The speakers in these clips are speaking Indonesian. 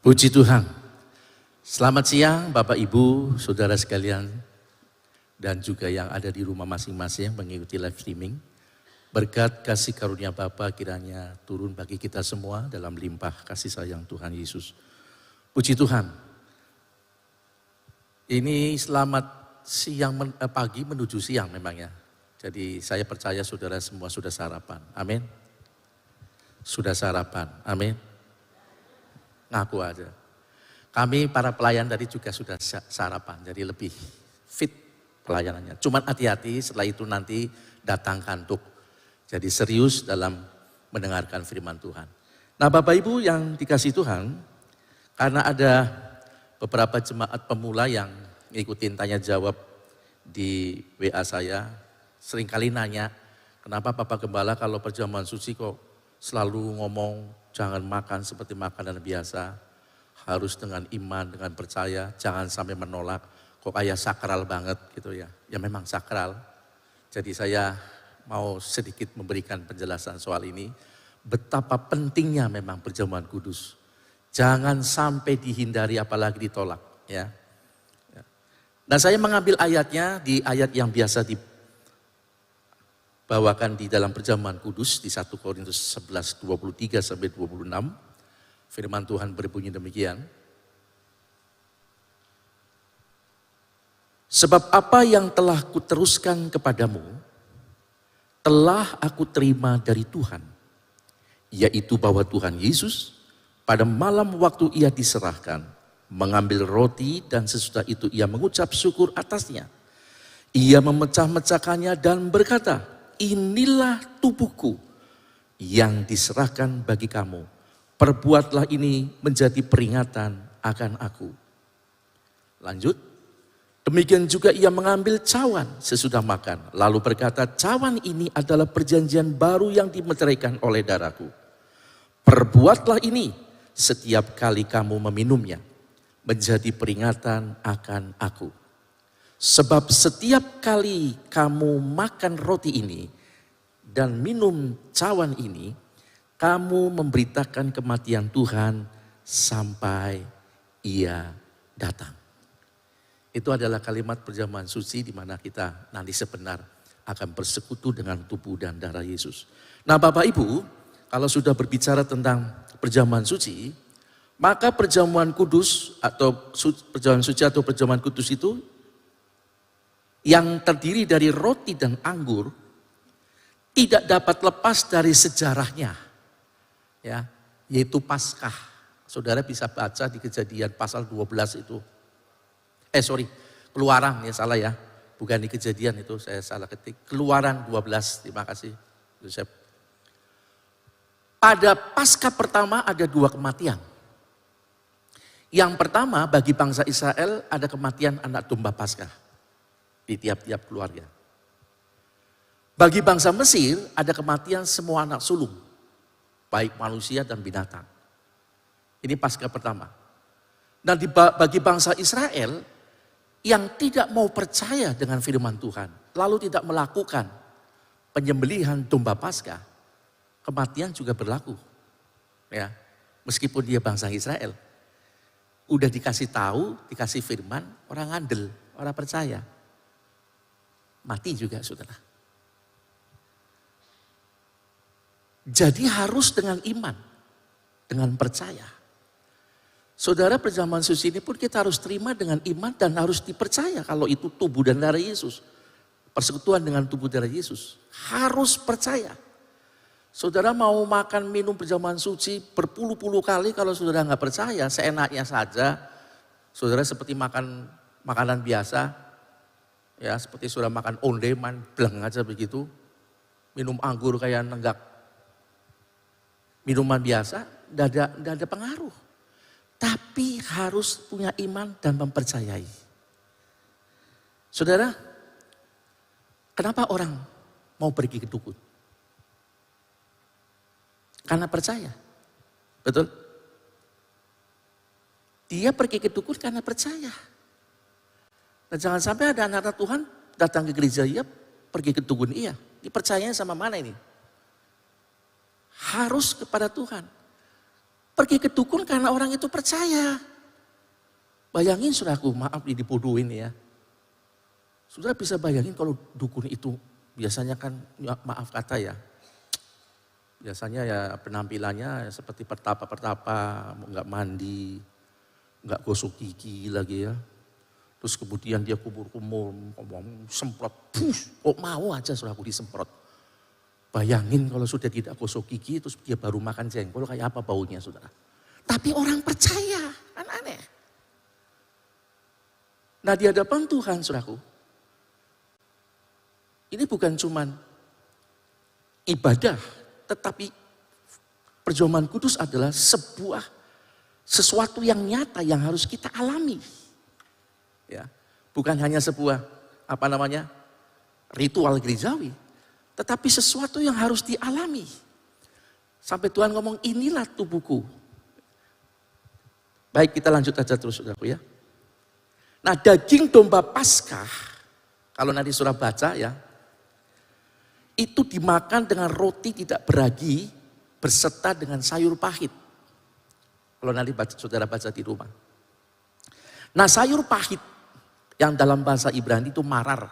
Puji Tuhan. Selamat siang Bapak Ibu, Saudara sekalian, dan juga yang ada di rumah masing-masing mengikuti live streaming. Berkat kasih karunia Bapa kiranya turun bagi kita semua dalam limpah kasih sayang Tuhan Yesus. Puji Tuhan. Ini selamat pagi menuju siang memangnya. Jadi saya percaya saudara semua sudah sarapan. Amin. Sudah sarapan. Amin. Ngaku aja. Kami para pelayan tadi juga sudah sarapan, jadi lebih fit pelayanannya. Cuman hati-hati setelah itu nanti datang kantuk. Jadi serius dalam mendengarkan firman Tuhan. Nah Bapak Ibu yang dikasih Tuhan, karena ada beberapa jemaat pemula yang ngikutin tanya jawab di WA saya, seringkali nanya, kenapa Bapak Gembala kalau perjamuan suci kok selalu ngomong jangan makan seperti makanan biasa, harus dengan iman, dengan percaya, jangan sampai menolak, kok kayak sakral banget gitu ya. Ya memang sakral, jadi saya mau sedikit memberikan penjelasan soal ini, betapa pentingnya memang perjamuan kudus. Jangan sampai dihindari apalagi ditolak ya. Nah saya mengambil ayatnya di ayat yang biasa dibawakan di dalam perjamuan kudus di 1 Korintus 11, 23 sampai 26. Firman Tuhan berbunyi demikian. Sebab apa yang telah kuteruskan kepadamu, telah aku terima dari Tuhan. Yaitu bahwa Tuhan Yesus pada malam waktu ia diserahkan, mengambil roti dan sesudah itu ia mengucap syukur atasnya. Ia memecah-mecahkannya dan berkata, inilah tubuhku yang diserahkan bagi kamu. Perbuatlah ini menjadi peringatan akan aku. Lanjut. Demikian juga ia mengambil cawan sesudah makan. Lalu berkata, cawan ini adalah perjanjian baru yang dimeteraikan oleh darahku. Perbuatlah ini setiap kali kamu meminumnya. Menjadi peringatan akan aku. Sebab setiap kali kamu makan roti ini dan minum cawan ini, kamu memberitakan kematian Tuhan sampai ia datang. Itu adalah kalimat perjamuan suci di mana kita nanti sebenar akan bersekutu dengan tubuh dan darah Yesus. Nah Bapak Ibu, kalau sudah berbicara tentang perjamuan suci, maka perjamuan kudus atau perjamuan suci atau perjamuan kudus itu yang terdiri dari roti dan anggur tidak dapat lepas dari sejarahnya, ya, yaitu Paskah. Saudara bisa baca di Kejadian pasal 12 itu. Keluaran ya salah ya, bukan di Kejadian itu saya salah ketik. Keluaran 12, terima kasih Yosef. Pada Paskah pertama ada 2 kematian. Yang pertama bagi bangsa Israel ada kematian anak domba Paskah di tiap-tiap keluarga. Bagi bangsa Mesir ada kematian semua anak sulung, baik manusia dan binatang. Ini Paskah pertama. Dan bagi bangsa Israel yang tidak mau percaya dengan firman Tuhan, lalu tidak melakukan penyembelihan domba Paskah, kematian juga berlaku. Ya, meskipun dia bangsa Israel, udah dikasih tahu, dikasih firman, orang ngandel, orang percaya, mati juga saudara. Jadi harus dengan iman, dengan percaya. Saudara, perjamuan suci ini pun kita harus terima dengan iman dan harus dipercaya kalau itu tubuh dan darah Yesus. Persekutuan dengan tubuh darah Yesus. Harus percaya. Saudara mau makan minum perjamuan suci berpuluh-puluh kali kalau saudara nggak percaya, seenaknya saja. Saudara seperti makan makanan biasa, ya seperti saudara makan ondeman, bleng aja begitu. Minum anggur kayak nenggak minuman biasa, nggak ada pengaruh. Tapi harus punya iman dan mempercayai. Saudara, kenapa orang mau pergi ke dukun? Karena percaya. Betul? Dia pergi ke dukun karena percaya. Dan jangan sampai ada anak-anak Tuhan datang ke gereja, iya, pergi ke dukun, iya. Dipercayanya sama mana ini? Harus kepada Tuhan. Pergi ke dukun karena orang itu percaya. Bayangin saudaraku, maaf dibodohin ya. Saudara bisa bayangin kalau dukun itu biasanya kan, ya, maaf kata ya. Biasanya ya penampilannya seperti pertapa-pertapa, nggak mandi, nggak gosok gigi lagi ya. Terus kemudian dia kumur-kumur, semprot, kok mau aja saudaraku disemprot. Bayangin kalau sudah tidak gosok gigi, terus dia baru makan jengkol, kayak apa baunya saudara. Tapi orang percaya, kan aneh. Nah di hadapan Tuhan saudaraku, ini bukan cuman ibadah, tetapi perjamuan kudus adalah sesuatu yang nyata yang harus kita alami. Ya, bukan hanya sebuah ritual gerejawi, tetapi sesuatu yang harus dialami. Sampai Tuhan ngomong, inilah tubuhku. Baik, kita lanjut aja terus saudaraku ya. Nah daging domba Paskah, kalau nanti saudara baca ya, itu dimakan dengan roti tidak beragi berserta dengan sayur pahit. Kalau nanti saudara baca di rumah. Nah sayur pahit yang dalam bahasa Ibrani itu marar.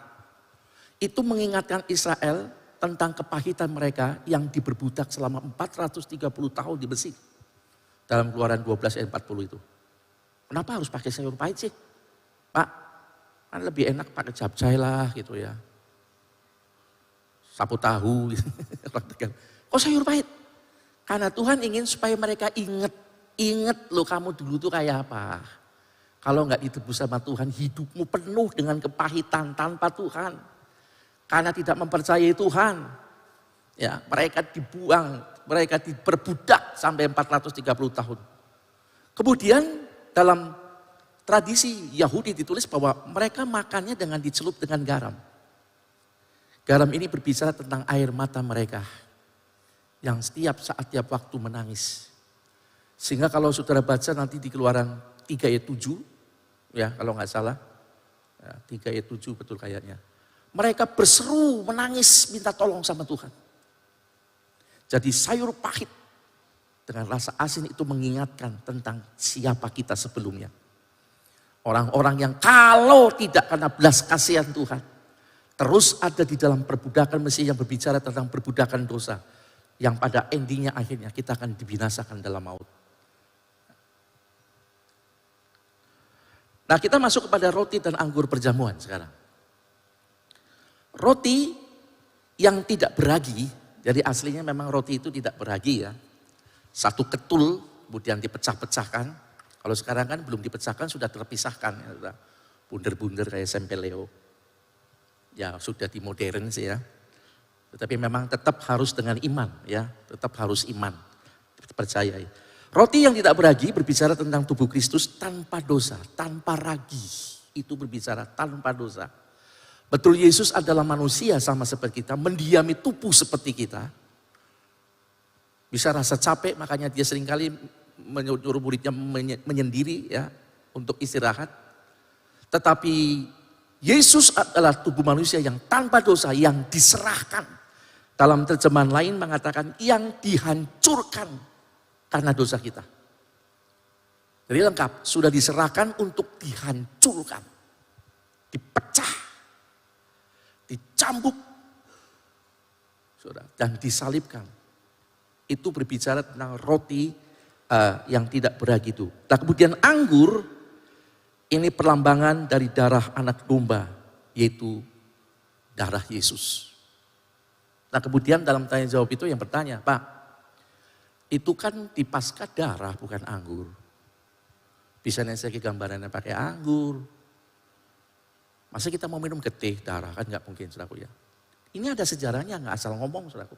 Itu mengingatkan Israel tentang kepahitan mereka yang diberbudak selama 430 tahun di Mesir. Dalam Keluaran 12 ayat 40 itu. Kenapa harus pakai sayur pahit sih? Pak, kan lebih enak pakai capcay lah gitu ya. Sapu tahu gitu. Kok sayur pahit? Karena Tuhan ingin supaya mereka ingat loh kamu dulu tuh kayak apa. Kalau nggak ditebus sama Tuhan, hidupmu penuh dengan kepahitan tanpa Tuhan. Karena tidak mempercayai Tuhan. Ya, mereka dibuang, mereka diperbudak sampai 430 tahun. Kemudian dalam tradisi Yahudi ditulis bahwa mereka makannya dengan dicelup dengan garam. Garam ini berbicara tentang air mata mereka yang setiap saat, tiap waktu menangis. Sehingga kalau saudara baca nanti di Keluaran 3 ayat 7, ya kalau nggak salah, ya, 3 ayat 7 betul kayaknya. Mereka berseru, menangis, minta tolong sama Tuhan. Jadi sayur pahit dengan rasa asin itu mengingatkan tentang siapa kita sebelumnya. Orang-orang yang kalau tidak karena belas kasihan Tuhan, terus ada di dalam perbudakan Mesir yang berbicara tentang perbudakan dosa. Yang pada endingnya akhirnya kita akan dibinasakan dalam maut. Nah kita masuk kepada roti dan anggur perjamuan sekarang. Roti yang tidak beragi, jadi aslinya memang roti itu tidak beragi ya. Satu ketul kemudian dipecah-pecahkan. Kalau sekarang kan belum dipecahkan, sudah terpisahkan. Ya, bunder-bunder kayak sempeleo. Ya sudah di modern sih ya. Tetapi memang tetap harus dengan iman ya. Tetap harus iman. Percaya. Roti yang tidak beragi berbicara tentang tubuh Kristus tanpa dosa, tanpa ragi. Itu berbicara tanpa dosa. Betul Yesus adalah manusia sama seperti kita, mendiami tubuh seperti kita. Bisa rasa capek, makanya dia seringkali menyuruh muridnya menyendiri ya untuk istirahat. Tetapi Yesus adalah tubuh manusia yang tanpa dosa, yang diserahkan. Dalam terjemahan lain mengatakan yang dihancurkan karena dosa kita. Jadi lengkap, sudah diserahkan untuk dihancurkan. Dipecah, dicambuk, dan disalibkan. Itu berbicara tentang roti yang tidak beragi itu. Nah kemudian anggur, ini perlambangan dari darah anak domba, yaitu darah Yesus. Nah kemudian dalam tanya jawab itu yang bertanya, Pak, itu kan di Paskah darah bukan anggur. Bisa saya gambarannya pakai anggur. Masa kita mau minum getih darah, kan nggak mungkin saudaraku ya. Ini ada sejarahnya, nggak asal ngomong saudaraku.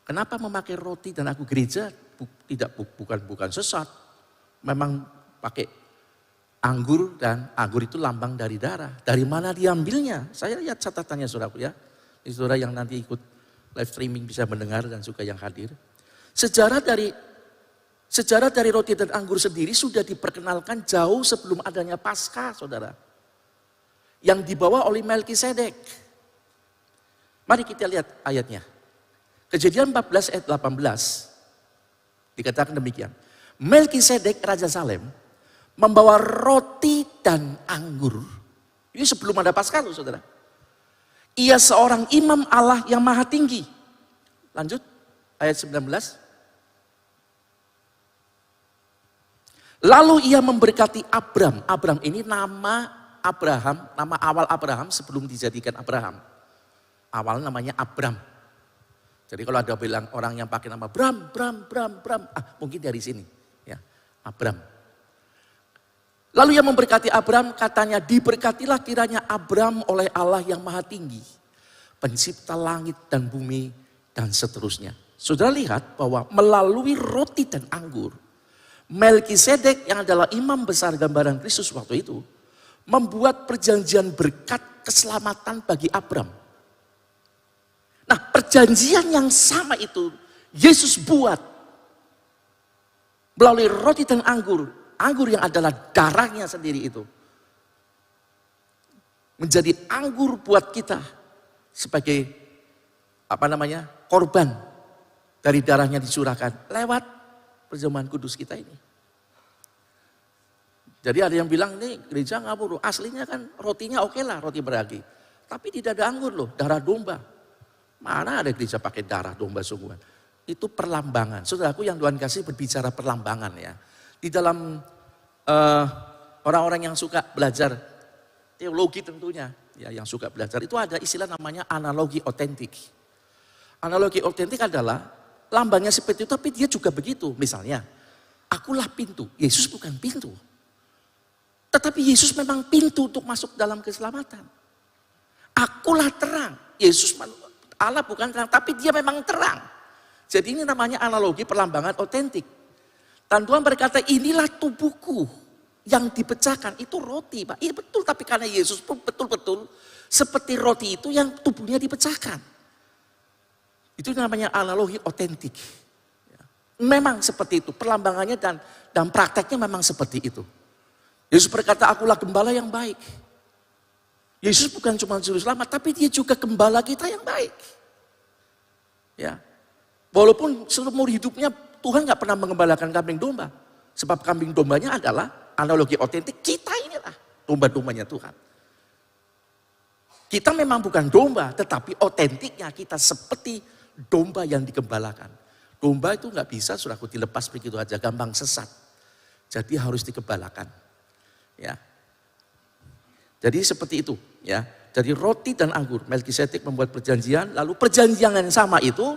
Kenapa memakai roti dan aku gereja bukan sesat. Memang pakai anggur dan anggur itu lambang dari darah. Dari mana diambilnya? Saya lihat catatannya saudaraku ya. Ini saudara yang nanti ikut live streaming bisa mendengar dan juga yang hadir. Sejarah dari roti dan anggur sendiri sudah diperkenalkan jauh sebelum adanya Paskah, saudara. Yang dibawa oleh Melkisedek. Mari kita lihat ayatnya. Kejadian 14 ayat 18 dikatakan demikian. Melkisedek Raja Salem membawa roti dan anggur. Ini sebelum ada Paskah loh saudara. Ia seorang imam Allah yang maha tinggi. Lanjut ayat 19. Lalu ia memberkati Abram. Abram ini nama Abraham, nama awal Abraham sebelum dijadikan Abraham. Awalnya namanya Abram. Jadi kalau ada bilang orang yang pakai nama Bram, mungkin dari sini. Ya, Abram. Lalu ia memberkati Abram, katanya diberkatilah kiranya Abram oleh Allah yang maha tinggi. Pencipta langit dan bumi dan seterusnya. Saudara lihat bahwa melalui roti dan anggur, Melkisedek yang adalah imam besar gambaran Kristus waktu itu, membuat perjanjian berkat keselamatan bagi Abram. Nah, perjanjian yang sama itu Yesus buat melalui roti dan anggur. Anggur yang adalah darahnya sendiri itu. Menjadi anggur buat kita sebagai korban dari darahnya dicurahkan lewat perjamuan kudus kita ini. Jadi ada yang bilang ini gereja ngawur. Aslinya kan rotinya oke lah, roti beragi. Tapi tidak ada anggur loh, darah domba. Mana ada gereja pakai darah domba sungguhan. Itu perlambangan. Saudaraku yang Tuhan kasih berbicara perlambangan ya. Di dalam orang-orang yang suka belajar teologi tentunya. Ya, yang suka belajar itu ada istilah namanya analogi otentik. Analogi otentik adalah lambangnya seperti itu tapi dia juga begitu. Misalnya, akulah pintu. Yesus bukan pintu. Tetapi Yesus memang pintu untuk masuk dalam keselamatan. Akulah terang. Yesus Allah bukan terang, tapi dia memang terang. Jadi ini namanya analogi perlambangan otentik. Dan Tuhan berkata, inilah tubuhku yang dipecahkan. Itu roti, Pak. Iya betul, tapi karena Yesus pun betul-betul seperti roti itu yang tubuhnya dipecahkan. Itu namanya analogi otentik. Memang seperti itu, perlambangannya dan prakteknya memang seperti itu. Yesus berkata, akulah gembala yang baik. Yesus bukan cuma juru selamat, tapi dia juga gembala kita yang baik. Ya, walaupun seumur hidupnya Tuhan gak pernah mengembalakan kambing domba. Sebab kambing dombanya adalah analogi otentik, kita inilah domba-dombanya Tuhan. Kita memang bukan domba, tetapi otentiknya kita seperti domba yang digembalakan. Domba itu gak bisa saudaraku dilepas begitu aja, gampang sesat. Jadi harus digembalakan. Ya. Jadi seperti itu, ya. Jadi roti dan anggur, Melkisedek membuat perjanjian, lalu perjanjian yang sama itu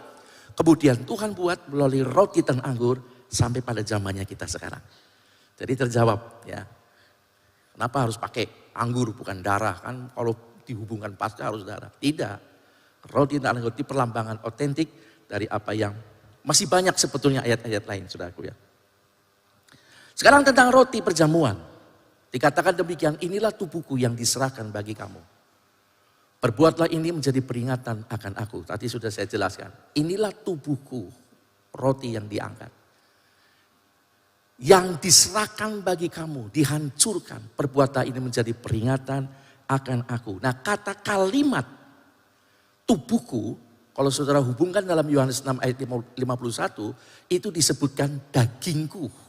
kemudian Tuhan buat melalui roti dan anggur sampai pada zamannya kita sekarang. Jadi terjawab, ya. Kenapa harus pakai anggur bukan darah? Kan kalau dihubungkan Paskah harus darah. Tidak. Roti dan anggur itu perlambangan otentik dari apa yang masih banyak sebetulnya ayat-ayat lain, saudaraku ya. Sekarang tentang roti perjamuan. Dikatakan demikian, inilah tubuhku yang diserahkan bagi kamu. Perbuatlah ini menjadi peringatan akan aku. Tadi sudah saya jelaskan. Inilah tubuhku, roti yang diangkat. Yang diserahkan bagi kamu, dihancurkan. Perbuatlah ini menjadi peringatan akan aku. Nah, kata kalimat tubuhku, kalau saudara hubungkan dalam Yohanes 6 ayat 51, itu disebutkan dagingku.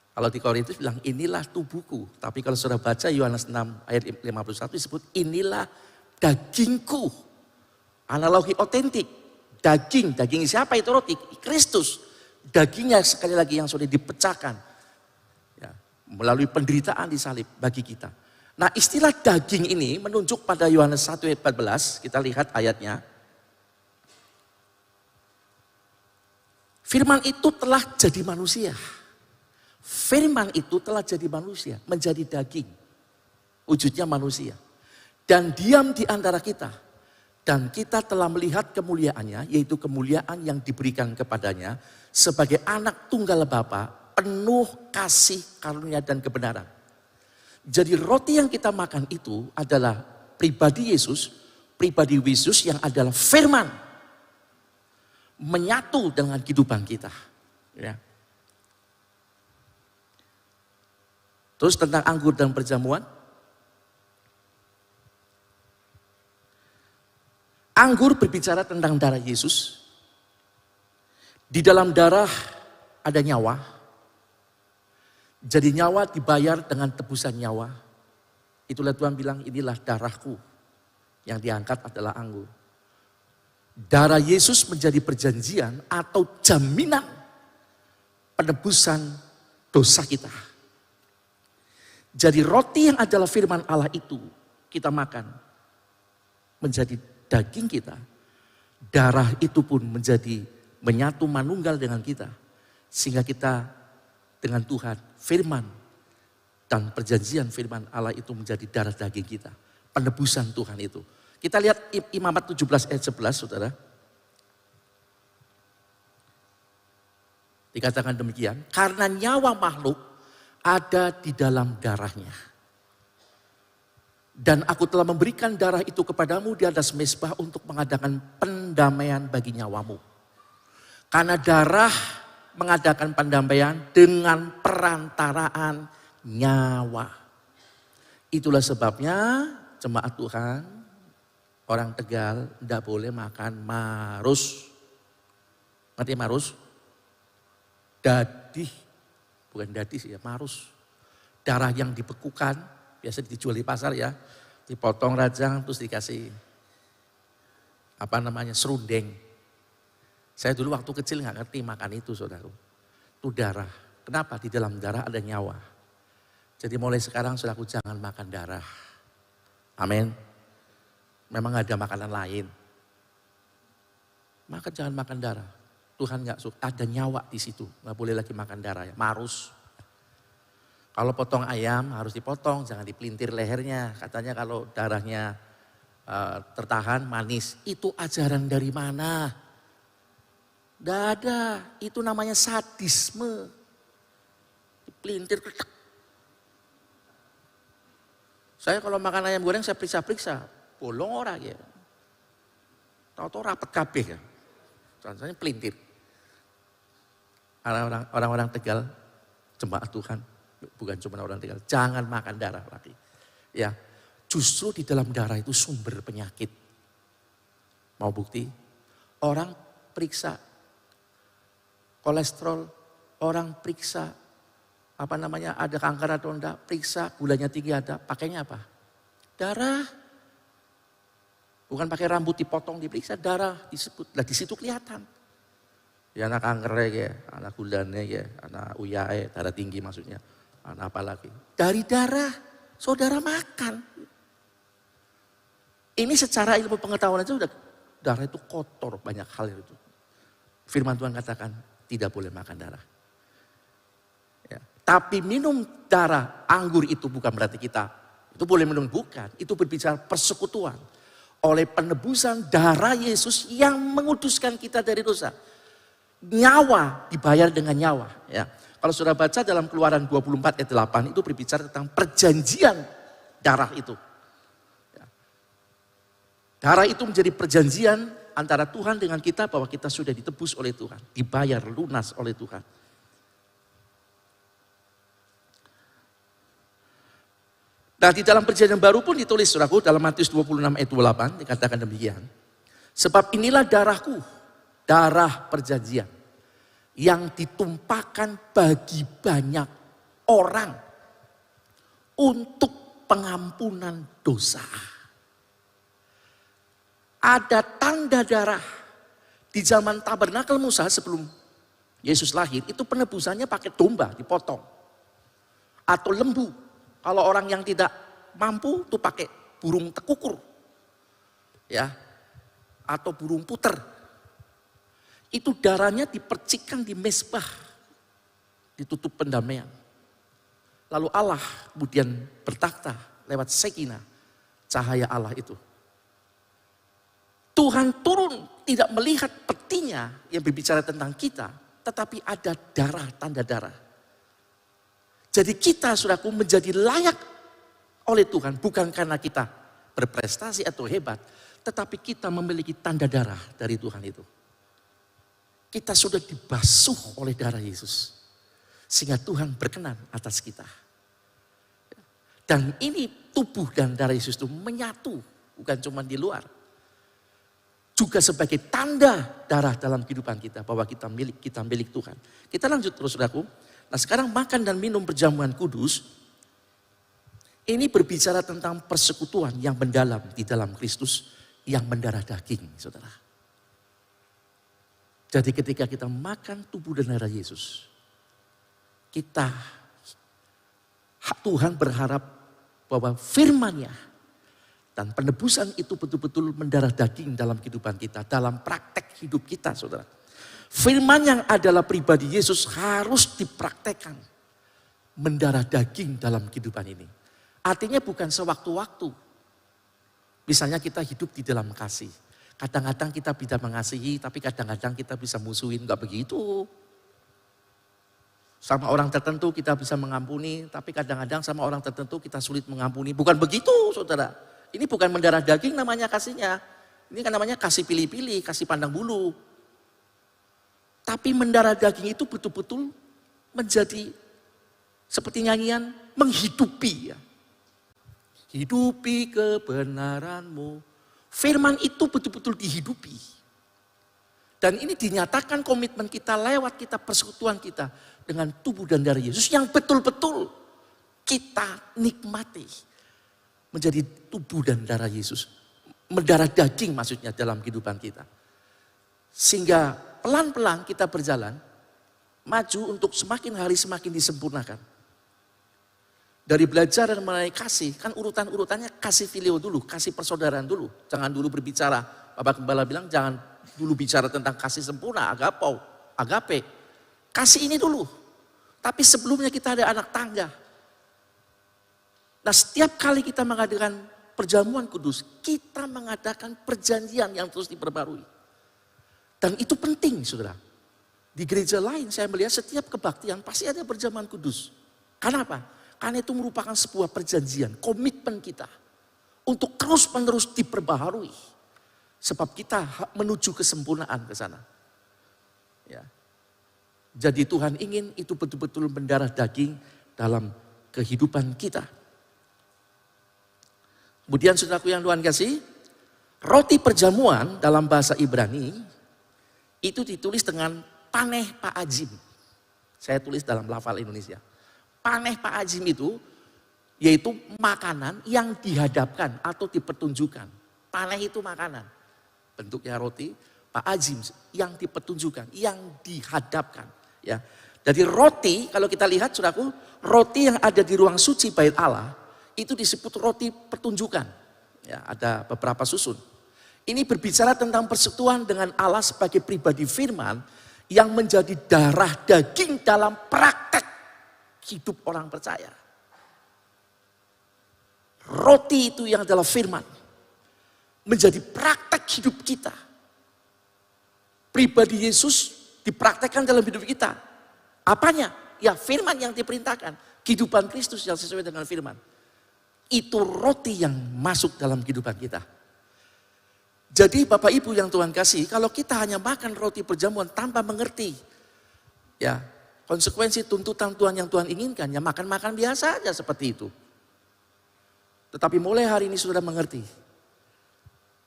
Kalau di Korintus bilang inilah tubuhku. Tapi kalau saudara baca Yohanes 6 ayat 51 disebut inilah dagingku. Analogi otentik. Daging siapa itu roti? Kristus. Dagingnya sekali lagi yang sudah dipecahkan. Ya, melalui penderitaan di salib bagi kita. Nah istilah daging ini menunjuk pada Yohanes 1 ayat 14. Kita lihat ayatnya. Firman itu telah jadi manusia. Firman itu telah jadi manusia, menjadi daging. Wujudnya manusia. Dan diam di antara kita. Dan kita telah melihat kemuliaannya, yaitu kemuliaan yang diberikan kepadanya sebagai anak tunggal Bapa, penuh kasih, karunia dan kebenaran. Jadi roti yang kita makan itu adalah pribadi Yesus yang adalah firman. Menyatu dengan kehidupan kita. Ya. Terus tentang anggur dan perjamuan. Anggur berbicara tentang darah Yesus. Di dalam darah ada nyawa. Jadi nyawa dibayar dengan tebusan nyawa. Itulah Tuhan bilang, inilah darahku. Yang diangkat adalah anggur. Darah Yesus menjadi perjanjian atau jaminan penebusan dosa kita. Jadi roti yang adalah firman Allah itu kita makan. Menjadi daging kita. Darah itu pun menjadi menyatu manunggal dengan kita. Sehingga kita dengan Tuhan, firman dan perjanjian firman Allah itu menjadi darah daging kita. Penebusan Tuhan itu. Kita lihat Imamat 17 ayat 11 saudara. Dikatakan demikian, karena nyawa makhluk ada di dalam darahnya. Dan aku telah memberikan darah itu kepadamu di atas mezbah untuk mengadakan pendamaian bagi nyawamu. Karena darah mengadakan pendamaian dengan perantaraan nyawa. Itulah sebabnya jemaat Tuhan, orang Tegal tidak boleh makan marus. Ngerti marus? Dadih, bukan dadih sih ya, marus. Darah yang dibekukan, biasa dijual di pasar ya. Dipotong rajang terus dikasih serundeng. Saya dulu waktu kecil nggak ngerti makan itu saudara. Itu darah. Kenapa? Di dalam darah ada nyawa. Jadi mulai sekarang saudaraku jangan makan darah. Amin. Memang ada makanan lain. Maka jangan makan darah. Tuhan nggak suka, ada nyawa di situ. Nggak boleh lagi makan darah ya, marus. Kalau potong ayam harus dipotong, jangan dipelintir lehernya. Katanya kalau darahnya tertahan manis. Itu ajaran dari mana? Nggak ada, itu namanya sadisme. Dipelintir, ketek. Saya kalau makan ayam goreng saya periksa-periksa. Bolong orang ya. Tahu-tahu rapet kabeh ya. Contohnya pelintir. Orang-orang Tegal, jemaat Tuhan, bukan cuma orang Tegal, jangan makan darah lagi. Ya, justru di dalam darah itu sumber penyakit. Mau bukti? Orang periksa kolesterol, orang periksa ada kanker atau enggak, periksa gulanya tinggi ada, pakainya apa? Darah. Bukan pakai rambut dipotong diperiksa, darah disebut. Lah di situ kelihatan. Ya anak kanker ya, anak gulanya ya, anak uyae, darah tinggi maksudnya. Anak apa lagi? Dari darah, saudara makan. Ini secara ilmu pengetahuan aja udah, darah itu kotor, banyak hal itu. Firman Tuhan katakan, tidak boleh makan darah. Ya. Tapi minum darah anggur itu bukan berarti kita, itu boleh minum, bukan. Itu berbicara persekutuan. Oleh penebusan darah Yesus yang menguduskan kita dari dosa. Nyawa dibayar dengan nyawa. Ya. Kalau sudah baca dalam Keluaran 24 ayat 8 itu berbicara tentang perjanjian darah itu. Ya. Darah itu menjadi perjanjian antara Tuhan dengan kita bahwa kita sudah ditebus oleh Tuhan. Dibayar lunas oleh Tuhan. Nah di dalam perjanjian baru pun ditulis saudaraku dalam Matius 26 ayat 28 dikatakan demikian. Sebab inilah darahku, darah perjanjian yang ditumpahkan bagi banyak orang untuk pengampunan dosa. Ada tanda darah di zaman tabernakel Musa sebelum Yesus lahir itu penebusannya pakai domba dipotong atau lembu. Kalau orang yang tidak mampu tuh pakai burung tekukur. Ya. Atau burung puter. Itu darahnya dipercikkan di mezbah. Ditutup pendamaian. Lalu Allah kemudian bertakhta lewat Shekinah. Cahaya Allah itu. Tuhan turun tidak melihat petinya yang berbicara tentang kita. Tetapi ada darah, tanda darah. Jadi kita saudaraku menjadi layak oleh Tuhan. Bukan karena kita berprestasi atau hebat. Tetapi kita memiliki tanda darah dari Tuhan itu. Kita sudah dibasuh oleh darah Yesus. Sehingga Tuhan berkenan atas kita. Dan ini tubuh dan darah Yesus itu menyatu. Bukan cuma di luar. juga sebagai tanda darah dalam kehidupan kita bahwa kita milik Tuhan. Kita lanjut terus saudaraku. Nah sekarang makan dan minum perjamuan kudus, ini berbicara tentang persekutuan yang mendalam di dalam Kristus yang mendarah daging, saudara. Jadi ketika kita makan tubuh dan darah Yesus, Tuhan berharap bahwa firman-Nya dan penebusan itu betul-betul mendarah daging dalam kehidupan kita, dalam praktek hidup kita, saudara. Firman yang adalah pribadi Yesus harus dipraktekkan mendarah daging dalam kehidupan ini. Artinya bukan sewaktu-waktu. Misalnya kita hidup di dalam kasih. Kadang-kadang kita bisa mengasihi, tapi kadang-kadang kita bisa musuhin, enggak begitu. Sama orang tertentu kita bisa mengampuni, tapi kadang-kadang sama orang tertentu kita sulit mengampuni. Bukan begitu, saudara. Ini bukan mendarah daging namanya kasihnya. Ini kan namanya kasih pilih-pilih, kasih pandang bulu. Tapi mendarah daging itu betul-betul menjadi seperti nyanyian menghidupi. Ya. Hidupi kebenaranmu. Firman itu betul-betul dihidupi. Dan ini dinyatakan komitmen kita lewat kita persekutuan kita dengan tubuh dan darah Yesus yang betul-betul kita nikmati. Menjadi tubuh dan darah Yesus. Mendarah daging maksudnya dalam kehidupan kita. Sehingga pelan-pelan kita berjalan maju untuk semakin hari semakin disempurnakan. Dari belajar dan mengenai kasih, kan urutan-urutannya kasih filio dulu, kasih persaudaraan dulu. Jangan dulu berbicara, Bapak Gembala bilang jangan dulu bicara tentang kasih sempurna, agape. Kasih ini dulu. Tapi sebelumnya kita ada anak tangga. Nah setiap kali kita mengadakan perjamuan kudus, kita mengadakan perjanjian yang terus diperbarui. Dan itu penting saudara. Di gereja lain saya melihat setiap kebaktian pasti ada perjamuan kudus. Karena apa? Karena itu merupakan sebuah perjanjian, komitmen kita untuk terus-menerus diperbaharui. Sebab kita menuju kesempurnaan ke sana. Ya. Jadi Tuhan ingin itu betul-betul mendarah daging dalam kehidupan kita. Kemudian saudaraku yang Tuhan kasih, roti perjamuan dalam bahasa Ibrani itu ditulis dengan paneh pa'ajim. Saya tulis dalam lafal Indonesia. Paneh pa'ajim itu yaitu makanan yang dihadapkan atau dipertunjukkan. Paneh itu makanan. Bentuknya roti, pa'ajim yang dipertunjukkan, yang dihadapkan. Ya. Jadi roti, kalau kita lihat saudaraku, roti yang ada di ruang suci bait Allah, itu disebut roti pertunjukan. Ya, ada beberapa susun. Ini berbicara tentang persekutuan dengan Allah sebagai pribadi firman yang menjadi darah daging dalam praktek hidup orang percaya. Roti itu yang adalah firman. Menjadi praktek hidup kita. Pribadi Yesus dipraktekkan dalam hidup kita. Apanya? Ya firman yang diperintahkan. Kehidupan Kristus yang sesuai dengan firman. Itu roti yang masuk dalam kehidupan kita. Jadi Bapak Ibu yang Tuhan kasih, kalau kita hanya makan roti perjamuan tanpa mengerti. Ya, konsekuensi tuntutan Tuhan yang Tuhan inginkan, ya makan-makan biasa aja seperti itu. Tetapi mulai hari ini sudah mengerti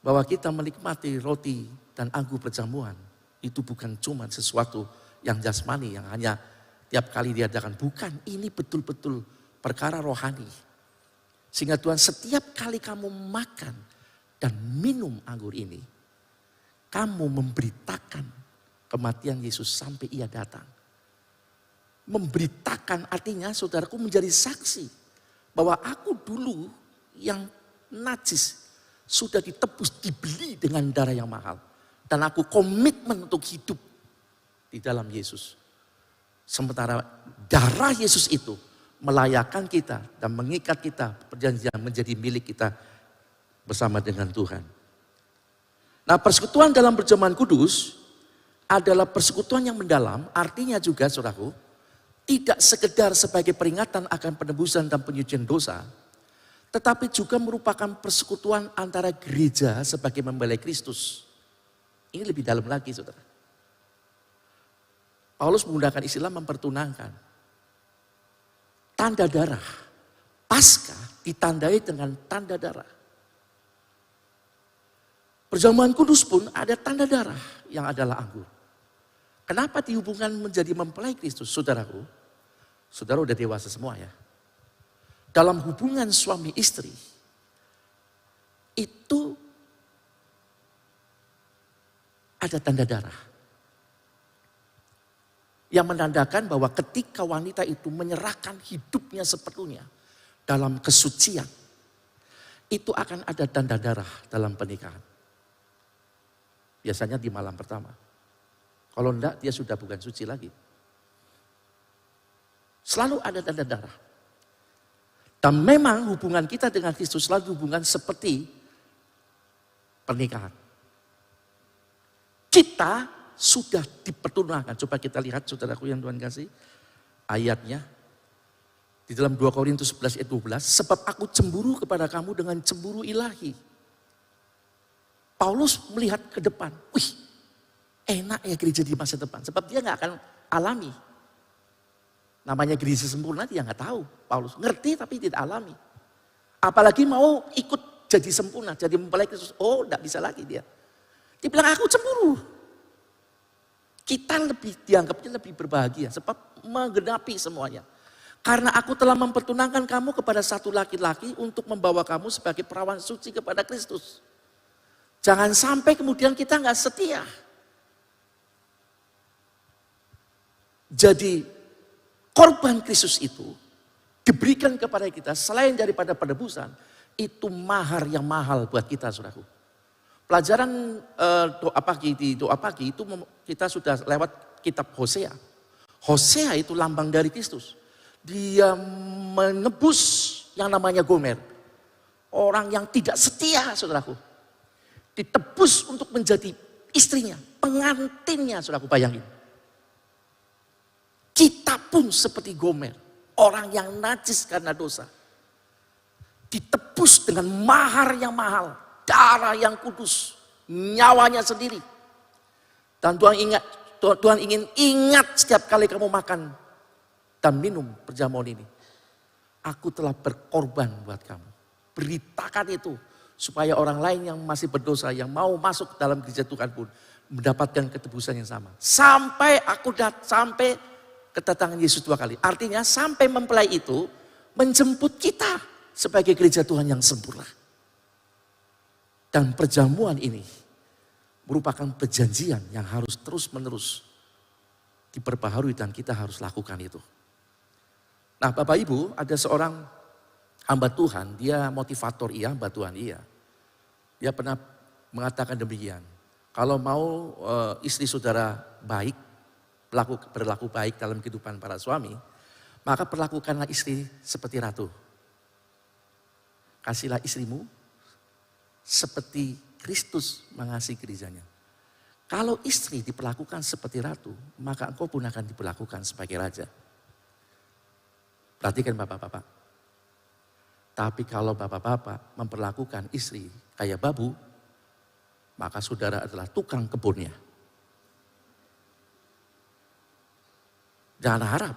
bahwa kita menikmati roti dan anggur perjamuan itu bukan cuma sesuatu yang jasmani yang hanya tiap kali diadakan. Bukan, ini betul-betul perkara rohani. Sehingga Tuhan setiap kali kamu makan dan minum anggur ini, kamu memberitakan kematian Yesus sampai ia datang. Memberitakan artinya saudaraku menjadi saksi bahwa aku dulu yang najis sudah ditebus, dibeli dengan darah yang mahal. Dan aku komitmen untuk hidup di dalam Yesus. Sementara darah Yesus itu melayakkan kita dan mengikat kita perjanjian menjadi milik kita bersama dengan Tuhan. Nah persekutuan dalam perjamuan kudus adalah persekutuan yang mendalam, artinya juga saudaraku, tidak sekedar sebagai peringatan akan penebusan dan penyucian dosa, tetapi juga merupakan persekutuan antara gereja sebagai membelai Kristus. Ini lebih dalam lagi saudara. Paulus menggunakan istilah mempertunangkan. Tanda darah. Paskah ditandai dengan tanda darah. Perjamuan kudus pun ada tanda darah yang adalah anggur. Kenapa dihubungkan menjadi mempelai Kristus, saudaraku? Saudara udah dewasa semua ya. Dalam hubungan suami istri, itu ada tanda darah. Yang menandakan bahwa ketika wanita itu menyerahkan hidupnya sepenuhnya dalam kesucian, itu akan ada tanda darah dalam pernikahan. Biasanya di malam pertama. Kalau enggak, dia sudah bukan suci lagi. Selalu ada tanda darah. Dan memang hubungan kita dengan Kristus selalu hubungan seperti pernikahan. Kita sudah dipertunangkan. Coba kita lihat saudaraku yang Tuhan kasih. Ayatnya. Di dalam 2 Korintus 11 ayat 12. Sebab aku cemburu kepada kamu dengan cemburu ilahi. Paulus melihat ke depan. Wih, enak ya gereja di masa depan. Sebab dia gak akan alami. Namanya gereja sempurna dia gak tahu. Paulus ngerti tapi tidak alami. Apalagi mau ikut jadi sempurna. Jadi mempelai Kristus. Oh gak bisa lagi dia. Dia bilang aku cemburu. Kita dianggapnya lebih berbahagia. Sebab menggenapi semuanya. Karena aku telah mempertunangkan kamu kepada satu laki-laki untuk membawa kamu sebagai perawan suci kepada Kristus. Jangan sampai kemudian kita gak setia. Jadi korban Kristus itu diberikan kepada kita selain daripada penebusan. Itu mahar yang mahal buat kita saudaraku. Pelajaran doa pagi itu kita sudah lewat kitab Hosea. Hosea itu lambang dari Kristus. Dia menebus yang namanya Gomer. Orang yang tidak setia saudaraku. Ditebus untuk menjadi istrinya, pengantinnya saudaraku, bayangin. Kita pun seperti Gomer, orang yang najis karena dosa. Ditebus dengan mahar yang mahal, darah yang kudus, nyawanya sendiri. Dan Tuhan ingin ingat setiap kali kamu makan dan minum perjamuan ini. Aku telah berkorban buat kamu. Beritakan itu supaya orang lain yang masih berdosa, yang mau masuk dalam gereja Tuhan pun mendapatkan ketebusan yang sama. Sampai sampai kedatangan Yesus 2 kali. Artinya sampai mempelai itu menjemput kita sebagai gereja Tuhan yang sempurna. Dan perjamuan ini merupakan perjanjian yang harus terus-menerus diperbaharui dan kita harus lakukan itu. Nah Bapak Ibu, ada seorang hamba Tuhan, dia motivator iya, hamba Tuhan iya. Dia pernah mengatakan demikian, kalau mau istri saudara baik, berlaku baik dalam kehidupan para suami, maka perlakukanlah istri seperti ratu. Kasihlah istrimu seperti Kristus mengasihi gerejanya. Kalau istri diperlakukan seperti ratu, maka engkau pun akan diperlakukan sebagai raja. Perhatikan bapak-bapak. Tapi kalau bapak-bapak memperlakukan istri kayak babu, maka saudara adalah tukang kebunnya. Jangan harap.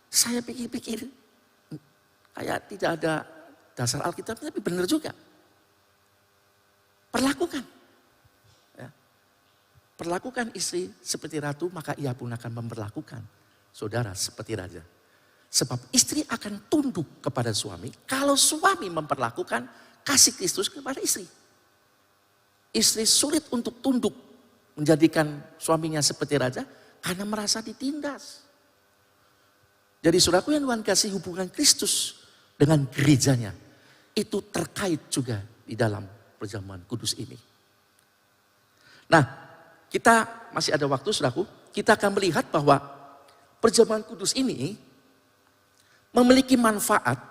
Saya pikir-pikir, kayak tidak ada dasar Alkitab, tapi benar juga. Perlakukan. Ya. Perlakukan istri seperti ratu, maka ia pun akan memperlakukan saudara seperti raja. Sebab istri akan tunduk kepada suami kalau suami memperlakukan kasih Kristus kepada istri. Istri sulit untuk tunduk menjadikan suaminya seperti raja karena merasa ditindas. Jadi saudaraku yang Tuhan kasih, hubungan Kristus dengan gerejanya itu terkait juga di dalam perjamuan kudus ini. Nah, kita masih ada waktu saudaraku, kita akan melihat bahwa perjamuan kudus ini memiliki manfaat.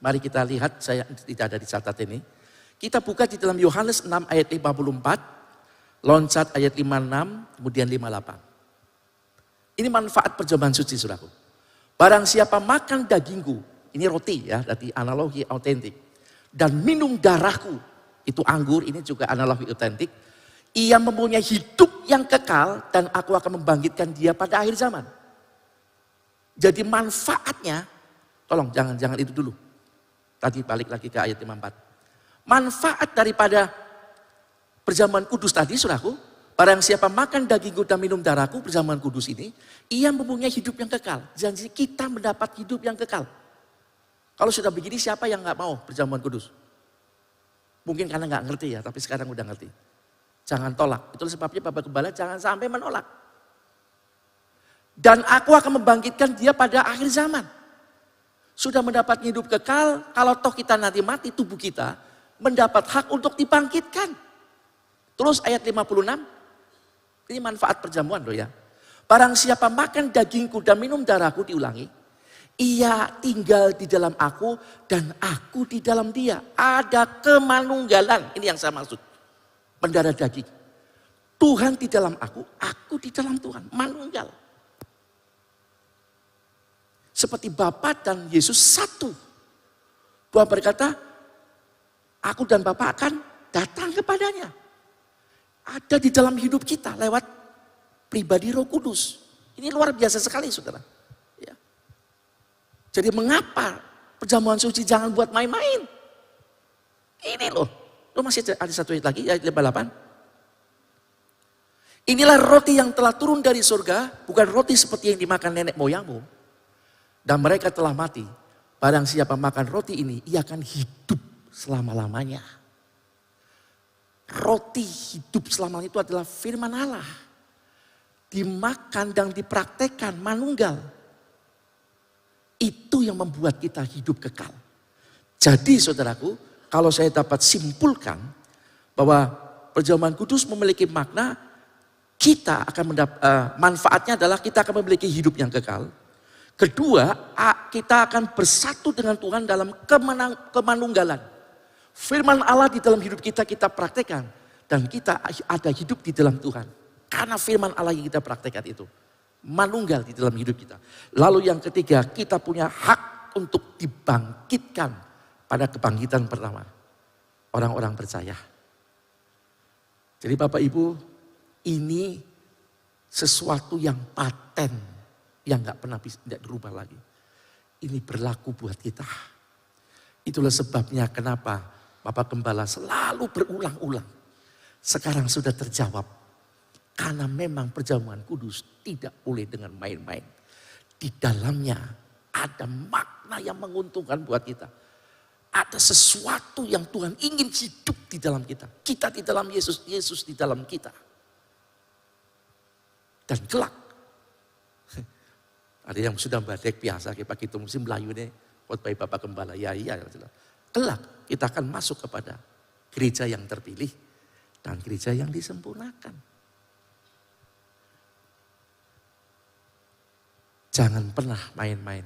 Mari kita lihat, saya tidak ada di catat ini. Kita buka di dalam Yohanes 6 ayat 54, loncat ayat 56, kemudian 58. Ini manfaat perjamuan suci saudaraku. Barang siapa makan dagingku, ini roti ya, dari analogi autentik. Dan minum darahku, itu anggur, ini juga analogi autentik. Ia mempunyai hidup yang kekal dan aku akan membangkitkan dia pada akhir zaman. Jadi manfaatnya, tolong jangan itu dulu. Tadi balik lagi ke ayat 54. Manfaat daripada perjamuan kudus tadi, saudaraku, barang siapa makan dagingku dan minum darahku, perjamuan kudus ini, ia mempunyai hidup yang kekal. Janji kita mendapat hidup yang kekal. Kalau sudah begini, siapa yang nggak mau perjamuan kudus? Mungkin karena nggak ngerti ya, tapi sekarang udah ngerti. Jangan tolak. Itu sebabnya Bapak Gembala jangan sampai menolak. Dan aku akan membangkitkan dia pada akhir zaman. Sudah mendapat hidup kekal, kalau toh kita nanti mati, tubuh kita mendapat hak untuk dibangkitkan. Terus ayat 56, ini manfaat perjamuan loh ya. Barang siapa makan dagingku dan minum darahku, diulangi. Ia tinggal di dalam aku dan aku di dalam dia. Ada kemanunggalan, ini yang saya maksud. Mendarah daging. Tuhan di dalam aku di dalam Tuhan. Manunggal. Seperti Bapa dan Yesus satu. Tuhan berkata, aku dan Bapa akan datang kepadanya. Ada di dalam hidup kita lewat pribadi Roh Kudus. Ini luar biasa sekali, saudara. Ya. Jadi mengapa perjamuan suci jangan buat main-main? Ini loh. Lo masih ada satu ayat lagi, ayat 58. Inilah roti yang telah turun dari surga, bukan roti seperti yang dimakan nenek moyangmu. Dan mereka telah mati. Barang siapa makan roti ini, ia akan hidup selama-lamanya. Roti hidup selama-lamanya itu adalah firman Allah. Dimakan dan dipraktekkan manunggal. Itu yang membuat kita hidup kekal. Jadi saudaraku, kalau saya dapat simpulkan bahwa perjamuan kudus memiliki makna, kita akan manfaatnya adalah kita akan memiliki hidup yang kekal. Kedua, kita akan bersatu dengan Tuhan dalam kemanunggalan. Firman Allah di dalam hidup kita praktekkan. Dan kita ada hidup di dalam Tuhan. Karena firman Allah yang kita praktekkan itu. Manunggal di dalam hidup kita. Lalu yang ketiga, kita punya hak untuk dibangkitkan pada kebangkitan pertama. Orang-orang percaya. Jadi Bapak Ibu, ini sesuatu yang paten. Yang gak pernah bisa tidak dirubah lagi. Ini berlaku buat kita. Itulah sebabnya kenapa Bapak Gembala selalu berulang-ulang. Sekarang sudah terjawab. Karena memang perjamuan kudus tidak boleh dengan main-main. Di dalamnya ada makna yang menguntungkan buat kita. Ada sesuatu yang Tuhan ingin hidup di dalam kita. Kita di dalam Yesus, Yesus di dalam kita. Dan kelak. Ada yang sudah batik biasa, kayak itu musim Melayu nih. Buat Bapak Gembala, ya iya. Kelak kita akan masuk kepada gereja yang terpilih. Dan gereja yang disempurnakan. Jangan pernah main-main.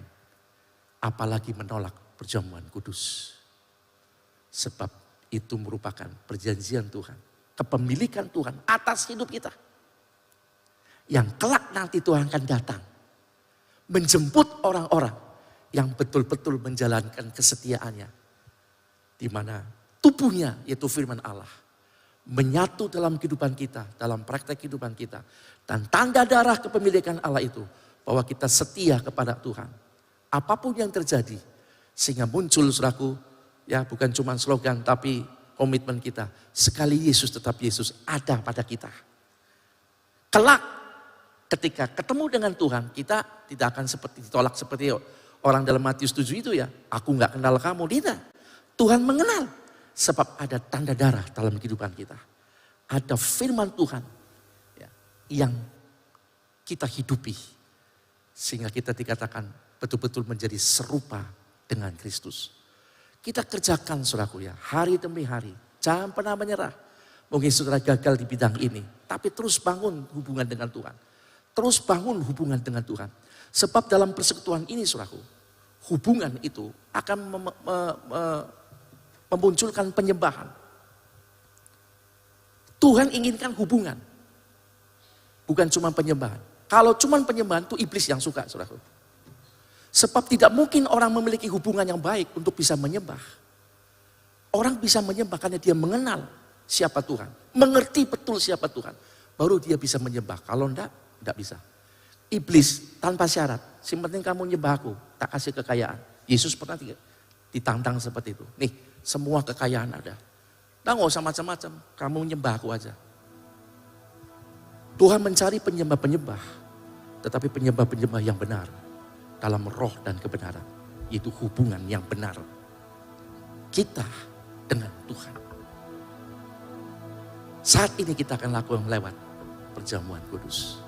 Apalagi menolak perjamuan kudus. Sebab itu merupakan perjanjian Tuhan. Kepemilikan Tuhan atas hidup kita. Yang kelak nanti Tuhan akan datang. Menjemput orang-orang yang betul-betul menjalankan kesetiaannya. Di mana tubuhnya yaitu firman Allah. Menyatu dalam kehidupan kita, dalam praktek kehidupan kita. Dan tanda darah kepemilikan Allah itu. Bahwa kita setia kepada Tuhan. Apapun yang terjadi. Sehingga muncul saudaraku. Ya bukan cuma slogan tapi komitmen kita. Sekali Yesus tetap Yesus ada pada kita. Kelak ketika ketemu dengan Tuhan kita tidak akan seperti ditolak seperti orang dalam Matius 7 itu ya. Aku gak kenal kamu, tidak. Tuhan mengenal. Sebab ada tanda darah dalam kehidupan kita. Ada firman Tuhan ya, yang kita hidupi. Sehingga kita dikatakan betul-betul menjadi serupa dengan Kristus. Kita kerjakan saudaraku ya, hari demi hari. Jangan pernah menyerah. Mungkin saudara gagal di bidang ini. Tapi terus bangun hubungan dengan Tuhan. Terus bangun hubungan dengan Tuhan. Sebab dalam persekutuan ini saudaraku. Hubungan itu akan memunculkan penyembahan. Tuhan inginkan hubungan. Bukan cuma penyembahan. Kalau cuma penyembahan itu iblis yang suka saudaraku. Sebab tidak mungkin orang memiliki hubungan yang baik untuk bisa menyembah. Orang bisa menyembah karena dia mengenal siapa Tuhan. Mengerti betul siapa Tuhan. Baru dia bisa menyembah. Kalau enggak bisa. Iblis tanpa syarat. Yang penting kamu nyembah aku, tak kasih kekayaan. Yesus pernah ditantang seperti itu. Nih, semua kekayaan ada. Nah, nggak usah macam-macam, kamu menyembah aku aja. Tuhan mencari penyembah-penyembah, tetapi penyembah-penyembah yang benar dalam roh dan kebenaran, yaitu hubungan yang benar kita dengan Tuhan. Saat ini kita akan lakukan lewat perjamuan kudus.